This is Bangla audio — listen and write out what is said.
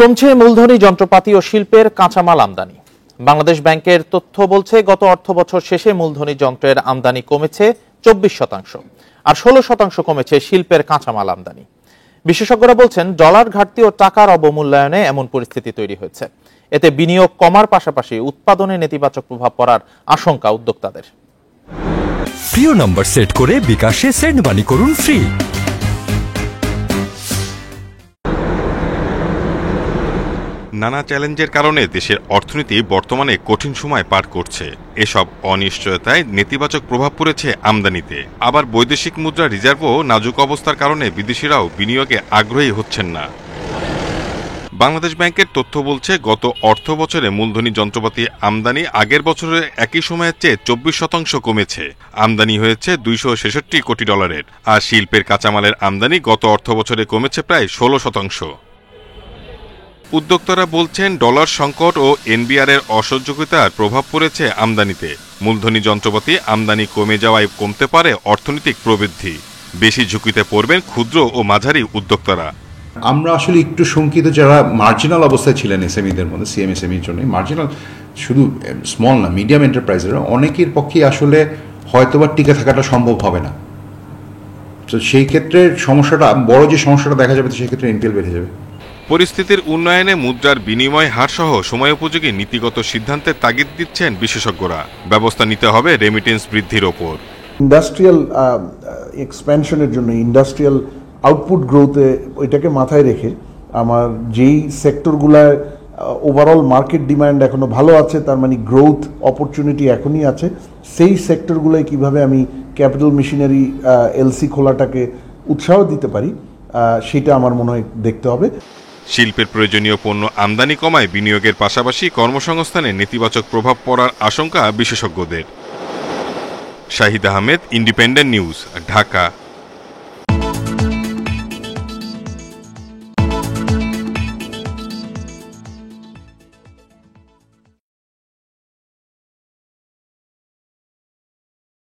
কমছে মূলধনী যন্ত্রপাতি ও শিল্পের কাঁচামাল আমদানি। বাংলাদেশ ব্যাংকের তথ্য বলছে, গত অর্থবছর শেষে মূলধনী যন্ত্রের আমদানি কমেছে 24%, আর 16% কমেছে শিল্পের কাঁচামাল আমদানি। বিশেষজ্ঞরা বলছেন, ডলার ঘাটতি ও টাকার অবমূল্যায়নে এমন পরিস্থিতি তৈরি হয়েছে। এতে বিনিয়োগ কমার পাশাপাশি উৎপাদনে নেতিবাচক প্রভাব পড়ার আশঙ্কা উদ্যোক্তাদের। প্রিয় নম্বর সেট করে বিকাশে সেন্ড মানি করুন ফ্রি। নানা চ্যালেঞ্জের কারণে দেশের অর্থনীতি বর্তমানে কঠিন সময় পার করছে। এসব অনিশ্চয়তায় নেতিবাচক প্রভাব পড়েছে আমদানিতে। আবার বৈদেশিক মুদ্রা রিজার্ভও নাজুক অবস্থার কারণে বিদেশিরাও বিনিয়োগে আগ্রহী হচ্ছেন না। বাংলাদেশ ব্যাংকের তথ্য বলছে, গত অর্থ বছরে মূলধনী যন্ত্রপাতি আমদানি আগের বছরের একই সময়ের চেয়ে 24% কমেছে। আমদানি হয়েছে 266 কোটি ডলারের, আর শিল্পের কাঁচামালের আমদানি গত অর্থ বছরে কমেছে প্রায় 16%। উদ্যোক্তারা বলছেন, ডলার সংকট ও এনবিআরের অসহযোগিতার প্রভাব পড়েছে আমদানিতে। মূলধনী যন্ত্রপাতি আমদানি কমে যাওয়ায় কমতে পারে অর্থনৈতিক প্রবৃদ্ধি। বেশি ঝুঁকিতে পড়বেন ক্ষুদ্র ও মাঝারি উদ্যোক্তারা। আমরা আসলে একটু শঙ্কিত, যারা মার্জিনাল অবস্থায় ছিলেন এসএমইদের মধ্যে, সিএমএসএমইর জন্য মার্জিনাল, শুধু স্মল না, মিডিয়াম এন্টারপ্রাইজের অনেকের পক্ষে আসলে হয়তোবা টিকে থাকাটা সম্ভব হবে না। তো সেই ক্ষেত্রে সমস্যাটা, বড় যে সমস্যাটা দেখা যাবে, সেই ক্ষেত্রে এনপিএল বেড়ে যাবে। পরিস্থিতির উন্নয়নে মুদ্রার বিনিময় হার সহ সময়োপযোগী নীতিগত সিদ্ধান্তের তাগিদ দিচ্ছেন বিশেষজ্ঞরা। ব্যবস্থা নিতে হবে রেমিটেন্স বৃদ্ধির ওপর। ইন্ডাস্ট্রিয়াল এক্সপ্যানশনের জন্য, ইন্ডাস্ট্রিয়াল আউটপুট গ্রোথে ওইটাকে মাথায় রেখে আমার যেই সেক্টরগুলায় ওভারঅল মার্কেট ডিমান্ড এখনো ভালো আছে, তার মানে গ্রোথ অপরচুনিটি এখনই আছে, সেই সেক্টরগুলোয় কিভাবে আমি ক্যাপিটাল মেশিনারি এলসি খোলাটাকে উৎসাহ দিতে পারি, সেটা আমার মনে হয় দেখতে হবে। শিল্পের প্রয়োজনীয় পণ্য আমদানি কমায় বিনিয়োগের পাশাপাশি কর্মসংস্থানে নেতিবাচক প্রভাব পড়ার আশঙ্কা বিশেষজ্ঞদের। Shahid Ahmed, independent news, Dhaka.